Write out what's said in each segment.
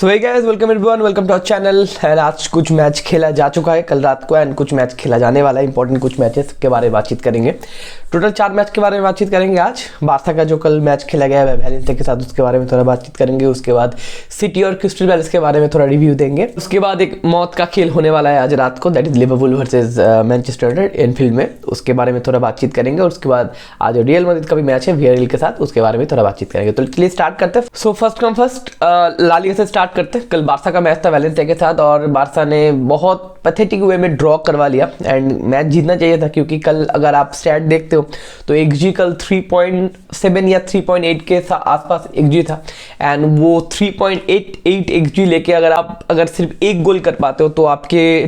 So hey guys, welcome everyone, welcome to our channel. And आज कुछ match खेला जा चुका है कल रात को, एंड कुछ मैच खेला जाने वाला है। इंपॉर्टेंट कुछ मैचेस के बारे में बातचीत करेंगे। टोटल 4 मैच के बारे में बातचीत करेंगे आज। बारसा का जो कल मैच खेला गया है वैलेंसिया के साथ, उसके बारे में थोड़ा बातचीत करेंगे। उसके बाद सिटी और क्रिस्टल पैलेस के बारे में थोड़ा रिव्यू देंगे। उसके बाद एक मौत का खेल होने वाला है आज रात को, that is Liverpool versus Manchester United Enfield में। उसके बारे में थोड़ा बातचीत करेंगे। और उसके बाद आज रियल मैड्रिड का भी मैच है वियारियल के साथ, उसके बारे में थोड़ा बातचीत करेंगे। तो चलिए स्टार्ट करते हैं। So first come first La Liga से स्टार्ट करते हैं। कल बारसा का मैच था वैलेंसिया के साथ और बारसा ने बहुत पैथेटिक वे में ड्रॉ करवा लिया। एंड मैच जीतना चाहिए था, क्योंकि कल अगर आप स्टैट देखते हो तो एक्सजी कल 3.7 या 3.8 के आसपास एक्सजी था। एंड वो 3.88 एक्सजी लेके अगर सिर्फ एक गोल कर पाते हो तो आपके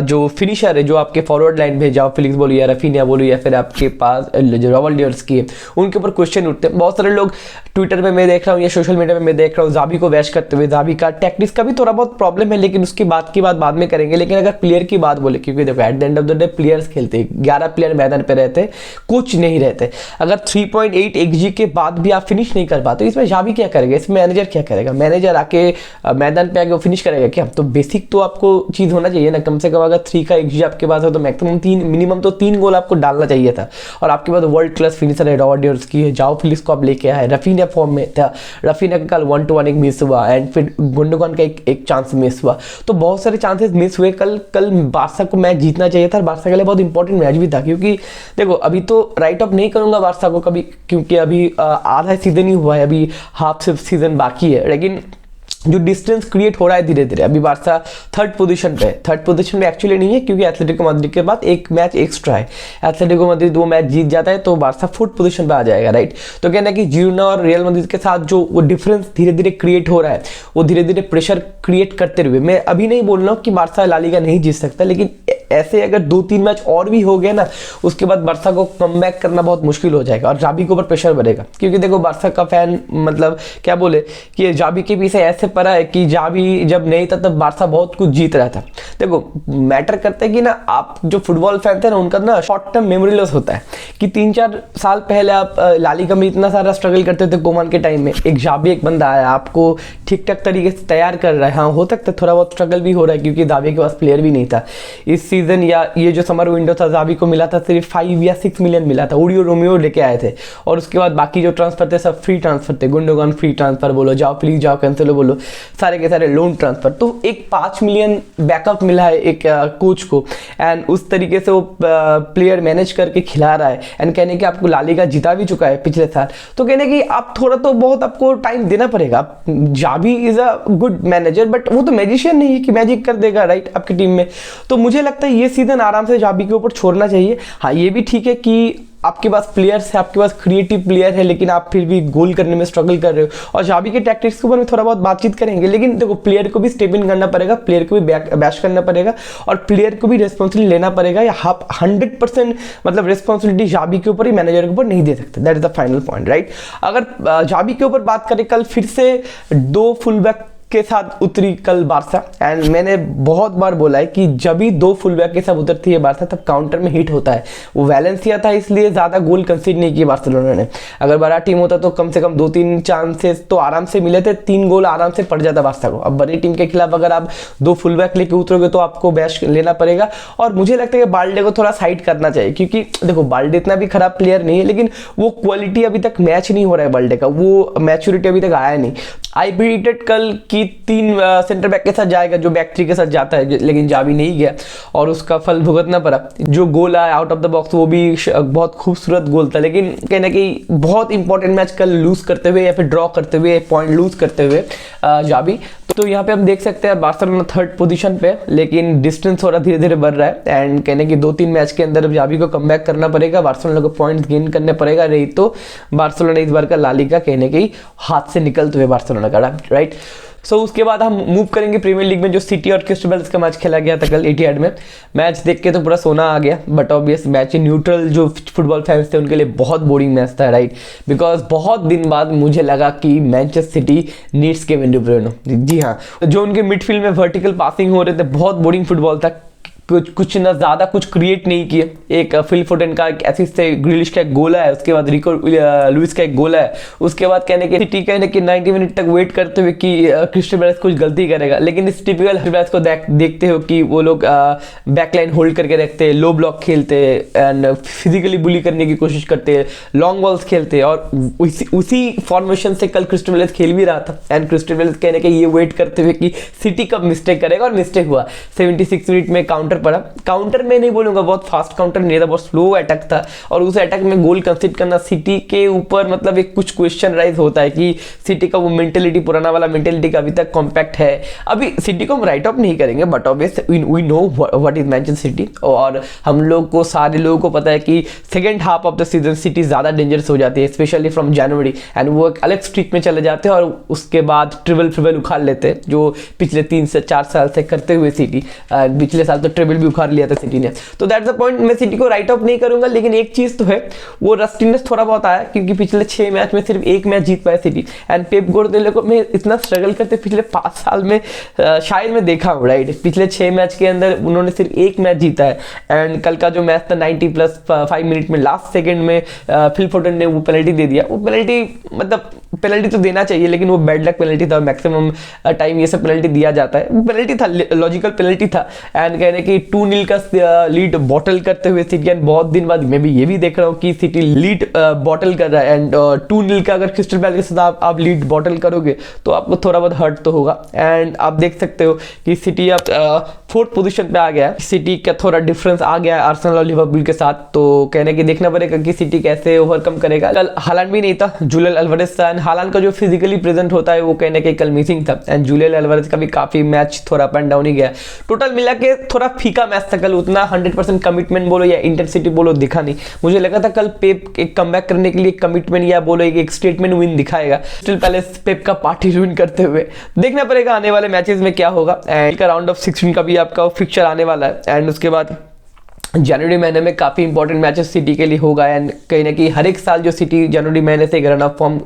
जो फिनिशर है, जो आपके फॉरवर्ड लाइन में जाओ फिलिक्स बोलो या रफीनिया बोलो या फिर आपके पास जो रॉवल्डियर्स की है, उनके ऊपर क्वेश्चन उठते हैं। बहुत सारे लोग ट्विटर पे मैं देख रहा हूँ या सोशल मीडिया पे मैं देख रहा हूँ जाबी को वैश करते हुए। जाबी का टैक्टिक्स का भी थोड़ा बहुत प्रॉब्लम है, लेकिन उसकी बात की बात बाद में करेंगे। लेकिन अगर प्लेयर की बात बोले, क्योंकि देखो at the end of the day players खेलते हैं, 11 प्लेयर मैदान पे रहते, कुछ नहीं रहते। अगर 3.8 एक्सजी के बाद भी आप फिनिश नहीं कर पाते, इसमें जाबी क्या करेगा, इसमें मैनेजर क्या करेगा? मैनेजर आके मैदान पे आके वो फिनिश करेगा क्या? तो बेसिक तो आपको चीज होना चाहिए ना, कम से कम अगर 3 का एक्सजी आपके पास है तो मैक्सिमम 3 मिनिमम तो 3 गोल आपको डालना चाहिए था। और आपके पास वर्ल्ड क्लास फिनिशर है, रॉवल्डियर्स की है, जाओ फिलिक्स को आप लेके आए, रफीनिया फॉर्म में था, रफीनिया का कल 1-1 एक मिस हुआ, एंड फिर गुंडोगन का एक चांस मिस हुआ। तो बहुत सारे चांसेस मिस हुए। कल बारसा को मैच जीतना चाहिए था। बारसा के लिए बहुत इंपॉर्टेंट मैच भी था, क्योंकि देखो अभी तो राइट ऑफ नहीं करूंगा बारसा को कभी, क्योंकि अभी आधा सीजन ही हुआ है, अभी हाफ सिर्फ सीजन बाकी है। लेकिन जो डिस्टेंस क्रिएट हो रहा है धीरे धीरे, अभी बारसा थर्ड पोजीशन पे एक्चुअली नहीं है, क्योंकि एथलेटिको मैड्रिड के बाद एक मैच एक्स्ट्रा है। एथलेटिको मैड्रिड 2 मैच जीत जाता है तो बारसा फोर्थ पोजीशन पे आ जाएगा, राइट। तो कहना है कि जिरोना और रियल मैड्रिड के साथ जो वो डिफरेंस धीरे धीरे क्रिएट हो रहा है, वो धीरे धीरे प्रेशर क्रिएट करते हुए, मैं अभी नहीं बोल रहा हूँ कि बारसा ला लीगा नहीं जीत सकता, लेकिन ऐसे अगर 2-3 मैच और भी हो गए ना, उसके बाद बारसा को कमबैक करना बहुत मुश्किल हो जाएगा और जाबी के ऊपर प्रेशर बढ़ेगा। क्योंकि देखो बारसा का फैन मतलब क्या बोले कि जाबी के पीछे ऐसे पड़ा है कि जाबी जब नहीं था तब बारसा बहुत कुछ जीत रहा था। देखो मैटर करता है कि ना, आप जो फुटबॉल फैन थे ना, उनका ना शॉर्ट टर्म मेमोरी लॉस होता है कि 3-4 साल पहले आप ला लीगा में इतना सारा स्ट्रगल करते थे कोमान के टाइम में, एक जाबी एक बंदा आया आपको ठीक ठाक तरीके से तैयार कर रहा है। हाँ, हो सकता है थोड़ा बहुत स्ट्रगल भी हो रहा है, क्योंकि जाबी के पास प्लेयर भी नहीं था इस सीजन, या ये जो समर विंडो था जाबी को मिला था सिर्फ 5 या 6 मिलियन मिला था, ओडियो रोमियो लेके आए थे। और उसके बाद बाकी जो ट्रांसफर थे सब फ्री ट्रांसफर थे, गुंडोगन फ्री ट्रांसफर बोलो, जाओ प्लीज जाओ कैंसिलो बोलो, सारे के सारे लोन ट्रांसफर। तो एक 5 मिलियन बैकअप मिला है एक कोच को, एंड उस तरीके से वो प्लेयर मैनेज करके खिला रहा है। एंड कहने कि आपको ला लीगा जिता भी चुका है पिछले साल, तो कहने कि आप थोड़ा तो बहुत आपको टाइम देना पड़ेगा। Xabi is a good manager, but वो तो मैजिशियन नहीं है कि मैजिक कर देगा, राइट, आपकी टीम में। तो मुझे लगता है ये सीजन आराम से जाबी के ऊपर छोड़ना चाहिए। हाँ, ये भी ठीक है कि आपके पास प्लेयर्स है, आपके पास क्रिएटिव प्लेयर है, लेकिन आप फिर भी गोल करने में स्ट्रगल कर रहे हो। और जाबी के टैक्टिक्स के ऊपर में थोड़ा बहुत बातचीत करेंगे, लेकिन देखो प्लेयर को भी स्टेप इन करना पड़ेगा, प्लेयर को भी बैश करना पड़ेगा, और प्लेयर को भी रेस्पॉन्सिबिलिटी लेना पड़ेगा। या आप 100% मतलब रेस्पॉन्सिबिलिटी जाबी के ऊपर ही मैनेजर के ऊपर नहीं दे सकते। That is the final point, right. अगर जाबी के ऊपर बात करें, कल फिर से 2 फुल बैक के साथ उतरी कल बारसा। एंड मैंने बहुत बार बोला है कि जब भी 2 फुल बैक के साथ उतरती है बारसा, तब काउंटर में हिट होता है। वो वैलेंसिया था इसलिए ज़्यादा गोल कंसीड नहीं किए बार्सिलोना ने। अगर बड़ा टीम होता तो कम से कम 2-3 चांसेस तो आराम से मिले थे, 3 गोल आराम से पड़ जाता बारसा को। अब बड़ी टीम के खिलाफ अगर आप 2 फुल बैक लेके उतरोगे तो आपको बैश लेना पड़ेगा। और मुझे लगता है कि बाल्डे को थोड़ा साइड करना चाहिए, क्योंकि देखो बाल्डे इतना भी खराब प्लेयर नहीं है, लेकिन वो क्वालिटी अभी तक मैच नहीं हो रहा है बाल्डे का, वो मैच्योरिटी अभी तक आया नहीं। आई प्रेडिक्टेड कल की 3 सेंटर बैक के साथ जाएगा, जो बैक 3 के साथ जाता है, लेकिन जाबी नहीं गया और उसका फल भुगतना पड़ा। जो गोल आया आउट ऑफ द बॉक्स वो भी बहुत खूबसूरत गोल था, लेकिन कहना कि बहुत इंपॉर्टेंट मैच कल लूज करते हुए या फिर ड्रॉ करते हुए, पॉइंट लूज करते हुए जाबी। तो यहाँ पे हम देख सकते हैं बार्सिलोना थर्ड पोजीशन पे, लेकिन डिस्टेंस थोड़ा धीरे धीरे बढ़ रहा है। एंड कहने कि 2-3 मैच के अंदर जाबी को कमबैक करना पड़ेगा, बार्सिलोना को पॉइंट्स गेन करने पड़ेगा, नहीं तो बार्सिलोना इस बार का ला लीगा कहने के हाथ से निकलते हुए बार्सिलोना का, राइट। सो उसके बाद हम मूव करेंगे प्रीमियर लीग में, जो सिटी और क्रिस्टल पैलेस का मैच खेला गया था कल एटिहाड में। मैच देख के तो पूरा सोना आ गया, बट ऑब्वियस मैच न्यूट्रल जो फुटबॉल फैंस थे उनके लिए बहुत बोरिंग मैच था, राइट। बिकॉज बहुत दिन बाद मुझे लगा कि Manchester City needs Kevin De Bruyne. जी हाँ, जो उनके मिडफील्ड में वर्टिकल पासिंग हो रहे थे, बहुत बोरिंग फुटबॉल था। कुछ ना ज़्यादा कुछ क्रिएट नहीं किए। एक फिल फोडेन का एक असिस्ट से ग्रिलिश का एक गोल है, उसके बाद रिको लुइस का एक गोल है, उसके बाद कहने की सिटी कहने कि 90 मिनट तक वेट करते हुए कि क्रिस्टल पैलेस कुछ गलती करेगा, लेकिन इस टिपिकल पैलेस को देखते हो कि वो लोग बैकलाइन होल्ड करके रखते हैं, लो ब्लॉक खेलते हैं एंड फिजिकली बुली करने की कोशिश करते हैं, लॉन्ग बॉल्स खेलते हैं और उसी फॉर्मेशन से कल क्रिस्टल पैलेस खेल भी रहा था। एंड क्रिस्टल पैलेस कहने के ये वेट करते हुए कि सिटी कब मिस्टेक करेगा, और मिस्टेक हुआ। 76 मिनट में काउंटर पड़ा, काउंटर में नहीं बोलूंगा बहुत फास्ट काउंटर नहीं था, बहुत स्लो अटैक था, और उस अटैक में गोल कंसीड करना सिटी के ऊपर मतलब एक कुछ क्वेश्चन राइज होता है कि सिटी का वो मेंटेलिटी, पुराना वाला मेंटेलिटी का अभी तक कॉम्पैक्ट है। अभी सिटी को हम राइट ऑफ नहीं करेंगे, but obvious we know what is Manchester City, और हम लोग को सारे लोगों को पता है कि second half of the season city ज्यादा डेंजरस हो जाती है, स्पेशली फ्रॉम जनवरी, एंड वो एक अलग स्ट्रीक में चले जाते हैं और उसके बाद ट्रिबल उखाड़ लेते हैं, जो पिछले 3 से 4 साल से करते हुए सिटी, पिछले साल तो ट्रिबल भी उखाड़ लिया था सिटी ने। तो दैट्स द पॉइंट, मैं सिटी को राइट ऑफ नहीं करूंगा, लेकिन एक चीज तो है, वो रस्टीनेस थोड़ा बहुत आया क्योंकि पिछले 6 मैच में सिर्फ 1 मैच जीत पाया सिटी, एंड पेप गार्डियोला को मैं इतना स्ट्रगल करते पिछले 5 साल में शायद मैं देखा हूँ, राइट। पिछले 6 मैच के अंदर उन्होंने सिर्फ 1 मैच जीता है, एंड कल का जो मैच था 90+5 मिनट में लास्ट सेकंड में फिल फोडेन ने वो पेनल्टी दे दिया। वो पेनल्टी मतलब पेनल्टी तो देना चाहिए, लेकिन वो बैड लक पेनल्टी था, मैक्सिमम टाइम ये सब पेनल्टी दिया जाता है, पेनल्टी था, लॉजिकल पेनल्टी था। एंड कहने कि 2-0 का लीड बॉटल करते हुए सिटी, एंड बहुत दिन बाद मैं भी ये भी देख रहा हूँ कि सिटी लीड बॉटल कर रहा है, एंड 2-0 का अगर क्रिस्टल पैलेस के साथ आप लीड बॉटल करोगे तो आपको थोड़ा बहुत हर्ट तो होगा। एंड आप देख सकते हो कि सिटी अब 4th पोजीशन पे आ गया है, सिटी का थोड़ा डिफरेंस आ गया है आर्सेनल और लिवरपूल के साथ, तो कहने की देखना पड़ेगा कि सिटी कैसे ओवरकम करेगा। कल हालांड भी नहीं था, जूलियन अल्वारेज था, एंड हालांड का जो फिजिकली प्रेजेंट होता है वो कहने के कल मिसिंग था, एंड जूलियन अल्वारेज का भी काफी मैच थोड़ा अप एंड डाउन ही गया। टोटल मिला के थोड़ा फीका मैच था कल, उतना 100% कमिटमेंट बोलो या इंटेंसिटी बोलो दिखा नहीं। मुझे लगा था कल पेप एक कमबैक करने के लिए कमिटमेंट या बोलो एक स्टेटमेंट विन दिखाएगा, क्रिस्टल पैलेस पेप का पार्टी विन करते हुए। देखना पड़ेगा आने वाले मैचेस में क्या होगा, एंड राउंड ऑफ 16 का भी आपका फिक्चर आने वाला है, एंड उसके बाद जनवरी महीने में काफ़ी इंपॉर्टेंट मैचेस सिटी के लिए होगा, एंड कहीं ना कहीं हर एक साल जो सिटी जनवरी महीने से एक रन अप फॉर्म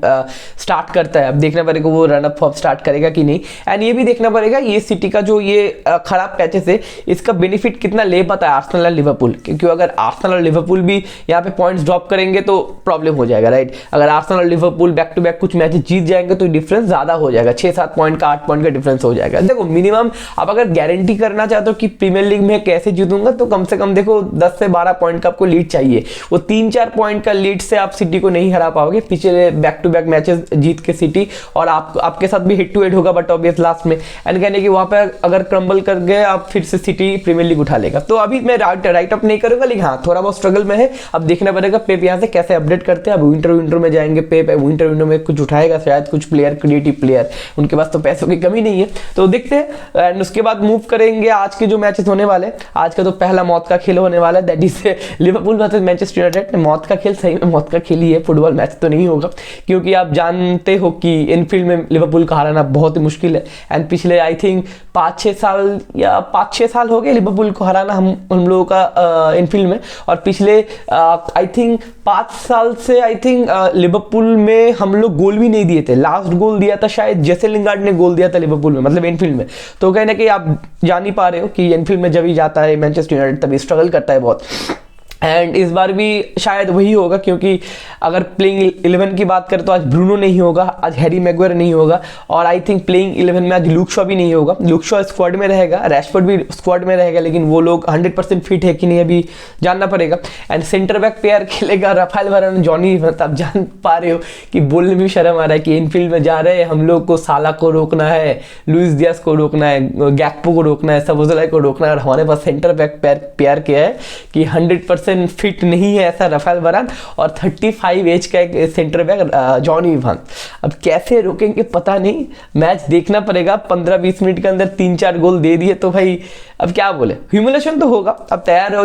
स्टार्ट करता है, अब देखना पड़ेगा वो रन अप फॉर्म स्टार्ट करेगा कि नहीं। एंड ये भी देखना पड़ेगा ये सिटी का जो ये खराब पैचेस है इसका बेनिफिट कितना ले पाता है आर्सेनल और लिवरपूल, क्योंकि अगर आर्सेनल और लिवरपूल भी यहाँ पे पॉइंट्स ड्रॉप करेंगे तो प्रॉब्लम हो जाएगा, राइट। अगर आर्सेनल और लिवरपूल बैक टू बैक कुछ मैचेस जीत जाएंगे तो डिफरेंस ज़्यादा हो जाएगा, 6-7 पॉइंट का 8 पॉइंट का डिफरेंस हो जाएगा। देखो मिनिमम आप अगर गारंटी करना चाहते हो कि प्रीमियर लीग में कैसे जीतूंगा, तो कम से कम देखो 10 से 12 पॉइंट का आपको लीड चाहिए, वो 3-4 पॉइंट का लीड से आप सिटी को नहीं हरा पाओगे। पिछले बैक टू बैक मैचेस जीत के सिटी, और आपके साथ भी हिट टू हिट होगा, बट ऑब्वियस लास्ट में, एंड कहने की वहां पे अगर क्रम्बल कर गए आप फिर से सिटी प्रीमियर लीग उठा लेगा। तो अभी मैं राइट अप नहीं करूंगा, लेकिन हाँ थोड़ा बहुत स्ट्रगल में है। अब देखना पड़ेगा पेप यहाँ से कैसे अपडेट करते हैं। अब विंटर में जाएंगे, पेप विंटर में कुछ उठाएगा शायद, कुछ प्लेयर, क्रिएटिव प्लेयर, उनके पास तो पैसों की कमी नहीं है, तो देखते हैं। एंड उसके बाद मूव करेंगे आज के जो मैचेस होने वाले। आज का तो पहला मौत का खेल होने वाला है, that is Liverpool versus Manchester United. मौत का खेल, सही में मौत का खेल ही है, फुटबॉल मैच तो नहीं होगा, क्योंकि आप जानते हो कि इनफील्ड में लिवरपूल का हराना बहुत ही मुश्किल है। एंड पिछले आई थिंक 5-6 साल हो गए लिवरपूल को हराना हम लोगों का इनफील्ड में, और पिछले आई थिंक 5 साल से आई थिंक लिवरपूल में हम लोग गोल भी नहीं दिए थे। लास्ट गोल दिया था शायद जेसे लिंगार्ड ने गोल दिया था लिवरपूल में, मतलब इनफील्ड में। तो कहना कि आप जान ही पा रहे हो कि इनफील्ड में जब ही जाता है मैनचेस्टर यूनाइटेड तभी स्ट्रगल करता है बहुत। एंड इस बार भी शायद वही होगा, क्योंकि अगर प्लेइंग 11 की बात करें तो आज ब्रूनो नहीं होगा, आज हैरी मैग्वायर नहीं होगा, और आई थिंक प्लेइंग 11 में आज लूक शॉ भी नहीं होगा। लूक शॉ स्क्वाड में रहेगा, रैशफोर्ड भी स्क्वाड में रहेगा, लेकिन वो लोग 100% फिट है कि नहीं अभी जानना पड़ेगा। एंड सेंटर बैक पेयर खेलेगा राफेल वारान, जॉनी, आप जान पा रहे हो कि बोलने में शर्म आ रहा है कि इनफील्ड में जा रहे हैं हम लोग को, साला को रोकना है, लुइस डियाज को रोकना है, गैक्पो को रोकना है, सबोज़लाई को रोकना है, और हमारे पास सेंटर बैक पेयर क्या है कि 100% फिट नहीं है ऐसा राफेल वारान, और 35 एज का एक सेंटर बैक जॉनी इवान। अब कैसे रोकेंगे पता नहीं, मैच देखना पड़ेगा। 15-20 मिनट के अंदर 3-4 गोल दे दिए तो भाई अब क्या बोले, ह्यूमिलेशन तो होगा। अब तैयार रहो,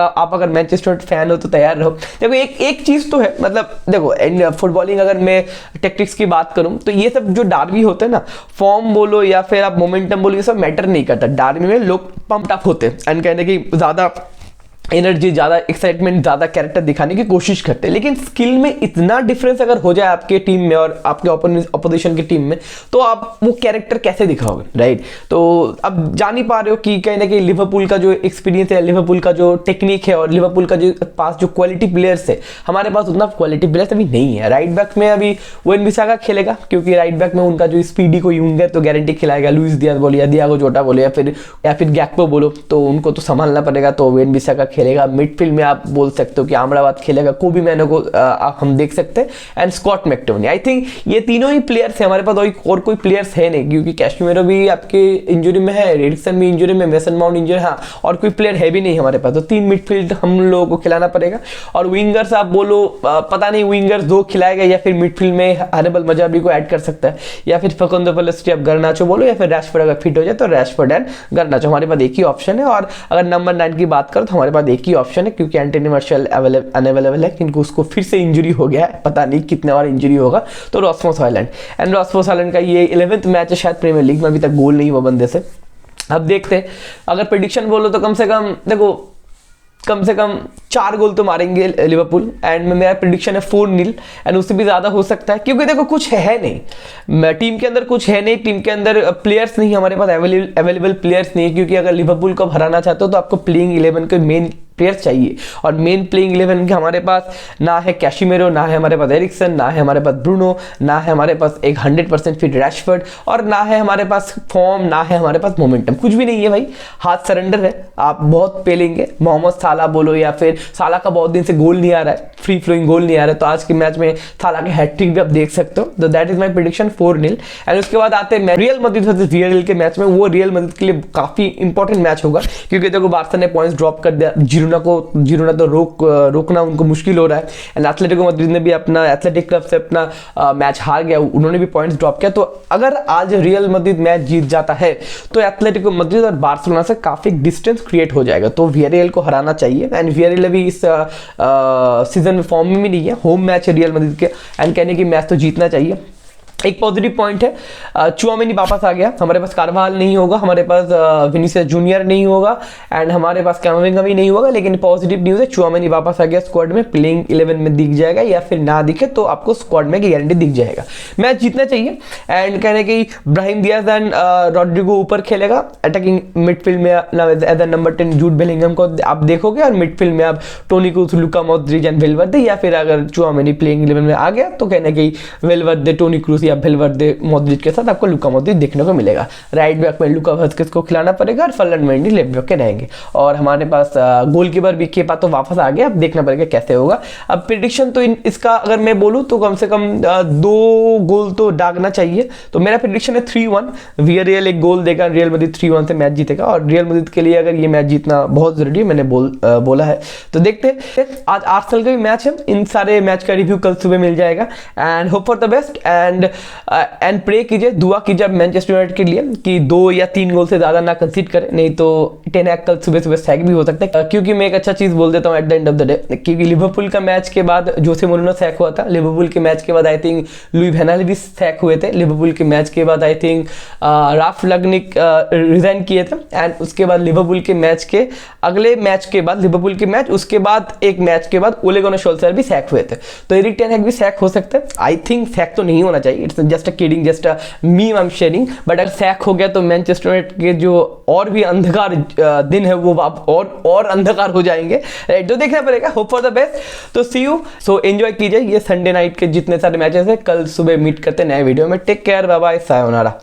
आप अगर मैनचेस्टर फैन हो तो तैयार रहो। देखो एक चीज तो है, मतलब देखो फुटबॉलिंग अगर मैं टैक्टिक्स की बात करूं तो ये सब जो डार्बी होते हैं ना, फॉर्म बोलो या फिर आप मोमेंटम बोलो, ये सब मैटर नहीं करता। डार्बी में लोग पंप अप होते हैं, एंड कहने की ज्यादा एनर्जी, ज़्यादा एक्साइटमेंट, ज़्यादा कैरेक्टर दिखाने की कोशिश करते हैं, लेकिन स्किल में इतना डिफरेंस अगर हो जाए आपके टीम में और आपके अपोजिशन की टीम में, तो आप वो कैरेक्टर कैसे दिखाओगे, राइट। तो अब जान ही पा रहे हो कि कहीं ना कहीं लिवरपूल का जो एक्सपीरियंस है, लिवरपूल का जो टेक्निक है और लिवरपूल का जो पास जो क्वालिटी प्लेयर्स है, हमारे पास उतना क्वालिटी प्लेयर्स अभी नहीं है। राइट बैक में अभी वन-बिसाका खेलेगा, क्योंकि राइट बैक में उनका जो स्पीडी कोई होंगे तो गारंटी खिलाएगा। लुइस दियाज बोलो या दियागो जोटा बोलो या फिर गैक्पो बोलो, तो उनको तो संभालना पड़ेगा, तो वन-बिसाका खेलेगा। मिडफील्ड में आप बोल सकते हो कि आमराबाद खेलेगा, कोबी मैनो को हम देख सकते हैं, and Scott McTominay. I think ये तीनों ही प्लेयर्स हैं हमारे पास, और कोई प्लेयर्स है नहीं, क्योंकि कैशमेरो भी आपके इंजरी में है, एरिक्सन भी इंजरी में, मेसन माउंट इंजरी, हाँ, और कोई प्लेयर है भी नहीं हमारे पास। तो 3 मिडफील्ड हम लोगों को खिलाना पड़ेगा। और विंगर्स आप बोलो, पता नहीं विंगर्स 2 खिलाएगा या फिर मिडफील्ड में हैनिबल मजाबी को ऐड कर सकता है, या फिर फकुंदो पेलेस्ट्री, आप गर्नाचो बोलो, या फिर रैशफोर्ड अगर फिट हो जाए तो रैशफोर्ड एंड गर्नाचो, हमारे पास एक ही ऑप्शन है। और अगर नंबर 9 की बात करो तो हमारे पास एक ही ऑप्शन है, क्योंकि एंटनी मार्शियल अनअवेलेबल है, किंतु उसको फिर से इंजरी हो गया है, पता नहीं कितने बार इंजरी होगा। तो रॉसमस हॉयलैंड, एंड रॉसमस हॉयलैंड का ये 11th मैच है शायद प्रीमियर लीग में, अभी तक गोल नहीं हुआ बंदे से। अब देखते हैं, अगर प्रेडिक्शन बोलो तो कम से कम देखो, कम से कम 4 गोल तो मारेंगे लिवरपूल, एंड मेरा प्रेडिक्शन है 4-0, एंड उससे भी ज़्यादा हो सकता है, क्योंकि देखो कुछ है नहीं टीम के अंदर, कुछ है नहीं टीम के अंदर, प्लेयर्स नहीं हमारे पास, अवेलेबल प्लेयर्स नहीं है। क्योंकि अगर लिवरपूल को हराना चाहते हो तो आपको प्लेइंग 11 के मेन प्लेयर्स चाहिए, और मेन प्लेइंग 11 के हमारे पास ना है कैशिमेरो, ना है हमारे पास एरिक्सन, ना है हमारे पास ब्रूनो, ना है हमारे पास एक 100% फिट रैशफोर्ड, और ना है हमारे पास फॉर्म, ना है हमारे पास मोमेंटम, कुछ भी नहीं है भाई। हाथ सरेंडर है, आप बहुत पेलेंगे। मोहम्मद साला बोलो, या फिर साला का बहुत दिन से गोल नहीं आ रहा है, फ्री फ्लोइंग गोल नहीं आ रहा है, तो आज के मैच में साला के हैट्रिक भी आप देख सकते हो। तो that is my prediction 4-0। And उसके बाद आते हैं रियल मैड्रिड वर्सेस वियारियल के मैच में। वो रियल मैड्रिड के लिए काफी इंपॉर्टेंट मैच होगा, क्योंकि देखो बार्सा ने पॉइंट्स ड्रॉप कर दिया, जिरोना तो रोकना उनको मुश्किल हो रहा है, एंड एथलेटिको मैड्रिड ने भी अपना एथलेटिक क्लब से अपना मैच हार गया, उन्होंने भी पॉइंट्स ड्रॉप किया। तो अगर आज रियल मैड्रिड मैच जीत जाता है तो एथलेटिको मैड्रिड और बार्सिलोना से काफी डिस्टेंस क्रिएट हो जाएगा, तो वियारियल को हराना चाहिए। एंड वियारियल अभी इस सीजन में फॉर्म में भी नहीं है, होम मैच है रियल मैड्रिड के, एंड कहने की मैच तो जीतना चाहिए। एक पॉजिटिव पॉइंट है, चुआमेनी वापस आ गया, हमारे पास कारवाल नहीं होगा, हमारे पास विनीसियस जूनियर नहीं होगा, एंड हमारे पास कैमाविंगा भी नहीं होगा। लेकिन पॉजिटिव न्यूज़ है, चुआमेनी वापस आ गया स्क्वाड में, प्लेइंग 11 में दिख जाएगा, या फिर ना दिखे तो आपको स्क्वाड में की गारंटी दिख जाएगा। मैच जीतना चाहिए, एंड कहने की ब्राहिम दियाज एंड रॉड्रिगो ऊपर खेलेगा, अटैकिंग मिडफील्ड में as a number 10 Jude Bellingham को आप देखोगे, और मिडफील्ड में आप Toni Kroos, Luka Modric and वेलवर्दे, या फिर अगर चुआमेनी प्लेइंग 11 में आ गया तो कहने की वेलवर्दे, टोनी क्रूस या वेलवर्दे, मॉड्रिच के साथ आपको लुका मॉड्रिच देखने को मिलेगा। राइट बैक में लुका वास्केस को खिलाना पड़ेगा, और फर्लैंड मेंडी लेफ्ट बैक के रहेंगे, और हमारे पास गोलकीपर भी केपा तो वापस आ गया, अब देखना पड़ेगा कैसे होगा। अब प्रेडिक्शन तो इसका अगर मैं बोलूं तो कम से कम 2 गोल तो दागना चाहिए, तो मेरा प्रेडिक्शन है 3-1, वियारियल 1 गोल देगा, रियल मैड्रिड 3-1 से मैच जीतेगा। और रियल मैड्रिड के लिए अगर ये मैच जीतना बहुत जरूरी है, मैंने बोला है। तो देखते हैं, आज आर्सेनल का भी मैच है, इन सारे मैच का रिव्यू कल सुबह मिल जाएगा, and hope for the best, and pray कीजिए, दुआ कीजिए मैनचेस्टर यूनाइटेड के लिए कि 2 या 3 गोल से ज़्यादा ना कंसीड करें, नहीं तो टेन हैग कल सुबह सैक भी हो सकता है। क्योंकि मैं एक अच्छा चीज़ बोल देता हूँ at the end of the day, क्योंकि लिवरपूल का मैच के बाद जोसे मोरिनो सैक हुआ था, लिवरपूल के मैच के बाद आई थिंक लुई वैन गाल भी सैक हुए थे, लिवरपूल के मैच के बाद आई थिंक राल्फ रैंगनिक रिजाइन किए थे, एंड उसके बाद लिवरपूल के मैच के अगले मैच के बाद लिवरपूल के मैच, उसके बाद एक मैच के बाद ओले गुनार सोल्शर भी सैक हुए थे। तो एरिक टेन हैग भी सैक हो सकते हैं, आई थिंक सैक तो नहीं होना चाहिए, it's just a kidding, just a meme I am sharing, but अगर सैक हो गया तो मैनचेस्टर यूनाइटेड के जो और भी अंधकार दिन है वो और अंधकार हो जाएंगे, राइट। तो देखना पड़ेगा, होप फॉर द बेस्ट। तो सी यू, सो एंजॉय कीजिए ये संडे नाइट के जितने सारे मैचेस है, कल सुबह मीट करते हैं नए वीडियो में। Take care, bye bye, sayonara.